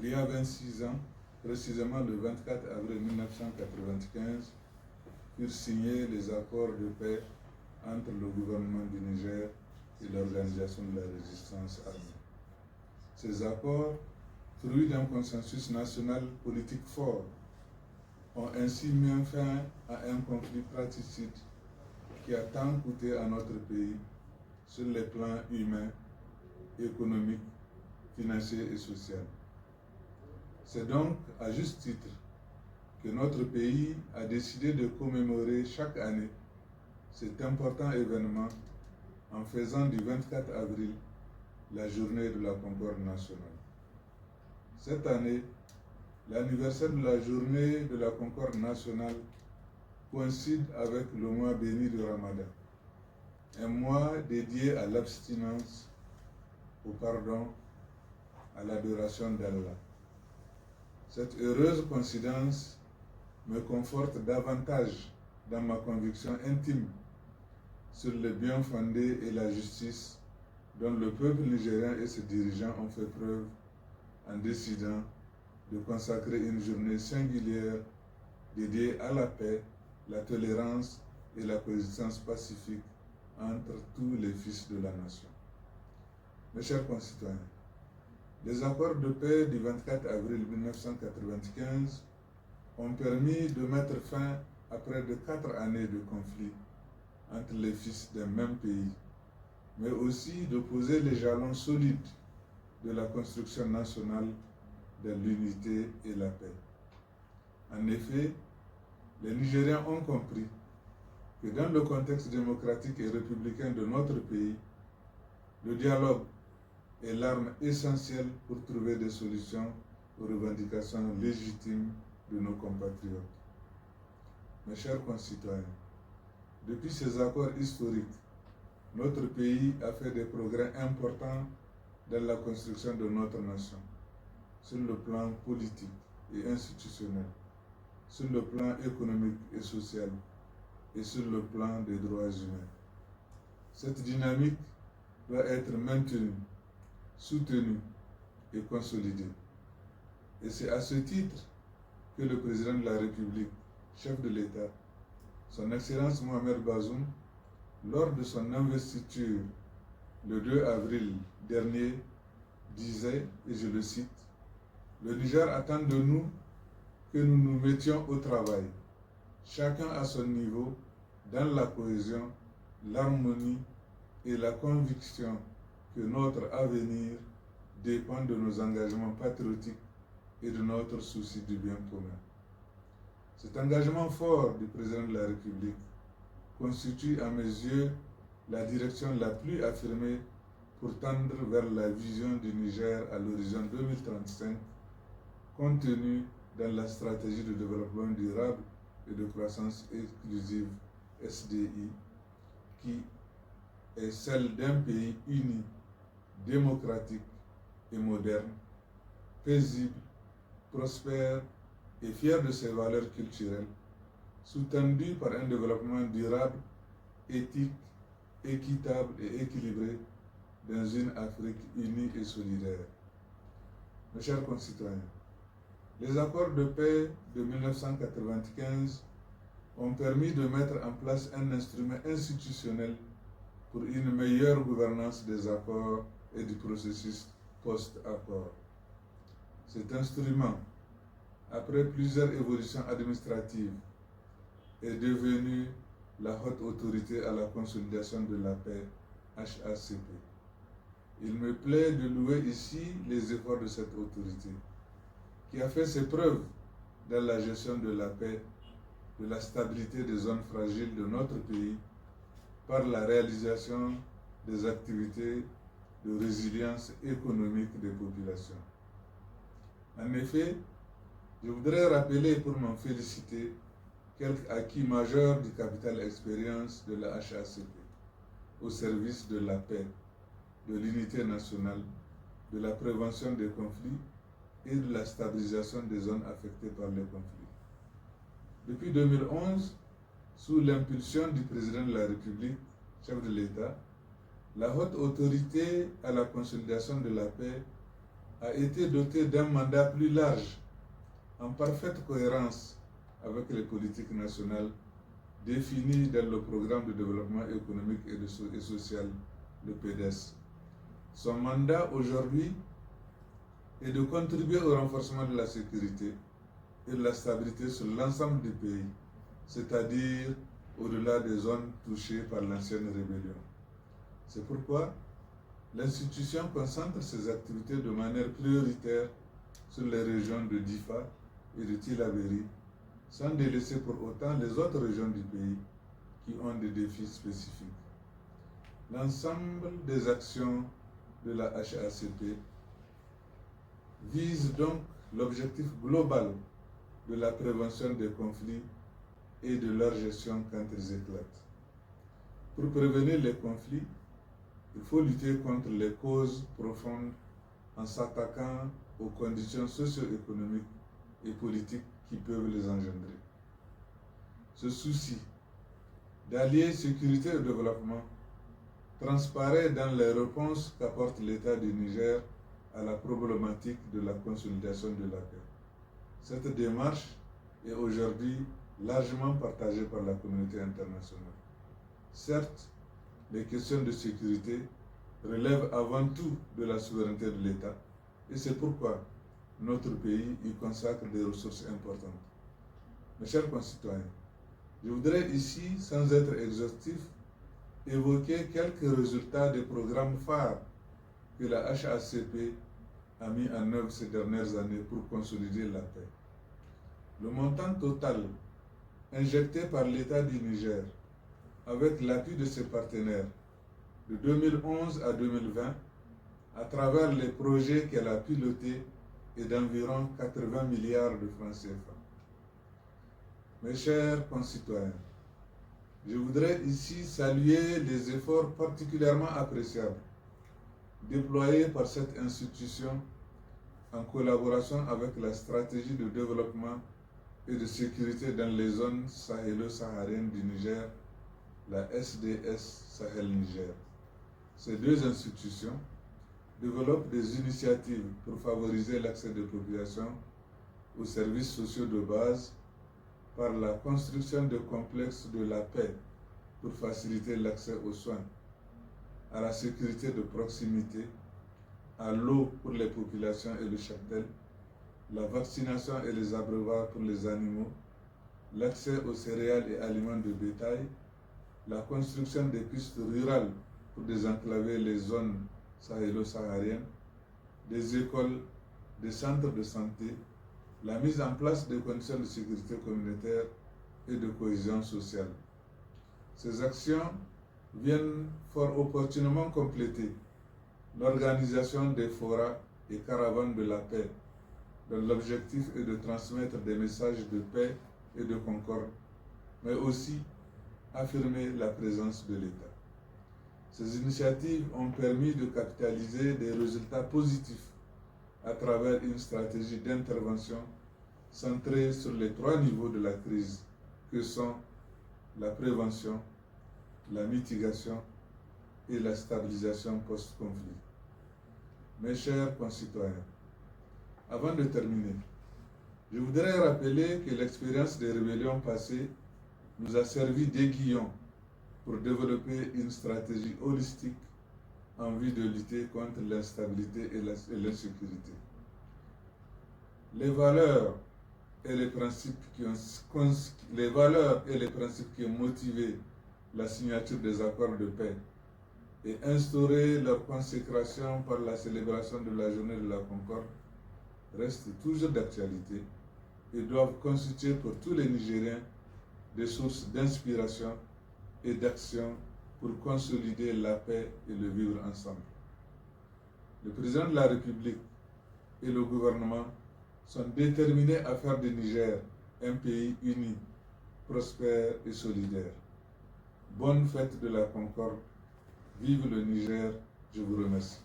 Il y a 26 ans, précisément le 24 avril 1995, furent signés les accords de paix entre le gouvernement du Niger et l'Organisation de la Résistance armée. Ces accords, fruits d'un consensus national politique fort, ont ainsi mis fin à un conflit fratricide qui a tant coûté à notre pays sur les plans humains, économiques, financiers et sociaux. C'est donc à juste titre que notre pays a décidé de commémorer chaque année cet important événement en faisant du 24 avril la journée de la Concorde nationale. Cette année, l'anniversaire de la journée de la Concorde nationale coïncide avec le mois béni du Ramadan, un mois dédié à l'abstinence, au pardon, à l'adoration d'Allah. Cette heureuse coïncidence me conforte davantage dans ma conviction intime sur le bien fondé et la justice dont le peuple nigérien et ses dirigeants ont fait preuve en décidant de consacrer une journée singulière dédiée à la paix, la tolérance et la coexistence pacifique entre tous les fils de la nation. Mes chers concitoyens, les accords de paix du 24 avril 1995 ont permis de mettre fin à près de 4 années de conflit entre les fils d'un même pays, mais aussi de poser les jalons solides de la construction nationale de l'unité et la paix. En effet, les Nigériens ont compris que dans le contexte démocratique et républicain de notre pays, le dialogue est l'arme essentielle pour trouver des solutions aux revendications légitimes de nos compatriotes. Mes chers concitoyens, depuis ces accords historiques, notre pays a fait des progrès importants dans la construction de notre nation, sur le plan politique et institutionnel, sur le plan économique et social, et sur le plan des droits humains. Cette dynamique doit être maintenue, soutenue et consolidée. Et c'est à ce titre que le président de la République, chef de l'État, son Excellence Mohamed Bazoum, lors de son investiture le 2 avril dernier, disait, et je le cite, « Le Niger attend de nous que nous nous mettions au travail, chacun à son niveau, dans la cohésion, l'harmonie et la conviction que notre avenir dépend de nos engagements patriotiques et de notre souci du bien commun. » Cet engagement fort du président de la République constitue à mes yeux la direction la plus affirmée pour tendre vers la vision du Niger à l'horizon 2035, contenue dans la stratégie de développement durable et de croissance inclusive SDI, qui est celle d'un pays uni, démocratique et moderne, paisible, prospère et fier de ses valeurs culturelles, sous-tendu par un développement durable, éthique, équitable et équilibré dans une Afrique unie et solidaire. Mes chers concitoyens, les accords de paix de 1995 ont permis de mettre en place un instrument institutionnel pour une meilleure gouvernance des accords et du processus post-accord. Cet instrument, après plusieurs évolutions administratives, est devenu la Haute Autorité à la Consolidation de la Paix, HACP. Il me plaît de louer ici les efforts de cette autorité, qui a fait ses preuves dans la gestion de la paix, de la stabilité des zones fragiles de notre pays, par la réalisation des activités de résilience économique des populations. En effet, je voudrais rappeler pour m'en féliciter quelques acquis majeurs du capital expérience de la HACP au service de la paix, de l'unité nationale, de la prévention des conflits et de la stabilisation des zones affectées par les conflits. Depuis 2011, sous l'impulsion du président de la République, chef de l'État, la Haute Autorité à la Consolidation de la Paix a été doté d'un mandat plus large, en parfaite cohérence avec les politiques nationales définies dans le programme de développement économique et social, le PDS. Son mandat aujourd'hui est de contribuer au renforcement de la sécurité et de la stabilité sur l'ensemble du pays, c'est-à-dire au-delà des zones touchées par l'ancienne rébellion. C'est pourquoi l'institution concentre ses activités de manière prioritaire sur les régions de Difa et de Tillabéri, sans délaisser pour autant les autres régions du pays qui ont des défis spécifiques. L'ensemble des actions de la HACP vise donc l'objectif global de la prévention des conflits et de leur gestion quand ils éclatent. Pour prévenir les conflits, il faut lutter contre les causes profondes en s'attaquant aux conditions socio-économiques et politiques qui peuvent les engendrer. Ce souci d'allier sécurité et développement transparaît dans les réponses qu'apporte l'État du Niger à la problématique de la consolidation de la paix. Cette démarche est aujourd'hui largement partagée par la communauté internationale. Certes, les questions de sécurité relèvent avant tout de la souveraineté de l'État et c'est pourquoi notre pays y consacre des ressources importantes. Mes chers concitoyens, je voudrais ici, sans être exhaustif, évoquer quelques résultats des programmes phares que la HACP a mis en œuvre ces dernières années pour consolider la paix. Le montant total injecté par l'État du Niger, avec l'appui de ses partenaires, de 2011 à 2020, à travers les projets qu'elle a pilotés, est d'environ 80 milliards de francs CFA. Mes chers concitoyens, je voudrais ici saluer les efforts particulièrement appréciables déployés par cette institution en collaboration avec la stratégie de développement et de sécurité dans les zones sahélo-sahariennes du Niger, la SDS Sahel Niger. Ces deux institutions développent des initiatives pour favoriser l'accès des populations aux services sociaux de base par la construction de complexes de la paix pour faciliter l'accès aux soins, à la sécurité de proximité, à l'eau pour les populations et le cheptel, la vaccination et les abreuvoirs pour les animaux, l'accès aux céréales et aliments de bétail, la construction des pistes rurales pour désenclaver les zones sahélo-sahariennes, des écoles, des centres de santé, la mise en place des conditions de sécurité communautaire et de cohésion sociale. Ces actions viennent fort opportunément compléter l'organisation des forats et caravanes de la paix, dont l'objectif est de transmettre des messages de paix et de concorde, mais aussi affirmer la présence de l'État. Ces initiatives ont permis de capitaliser des résultats positifs à travers une stratégie d'intervention centrée sur les 3 niveaux de la crise que sont la prévention, la mitigation et la stabilisation post-conflit. Mes chers concitoyens, avant de terminer, je voudrais rappeler que l'expérience des rébellions passées nous a servi d'aiguillon pour développer une stratégie holistique en vue de lutter contre l'instabilité et l'insécurité. Les valeurs et les principes qui ont motivé la signature des accords de paix et instauré leur consécration par la célébration de la journée de la Concorde restent toujours d'actualité et doivent constituer pour tous les Nigériens des sources d'inspiration et d'action pour consolider la paix et le vivre ensemble. Le président de la République et le gouvernement sont déterminés à faire du Niger un pays uni, prospère et solidaire. Bonne fête de la Concorde. Vive le Niger. Je vous remercie.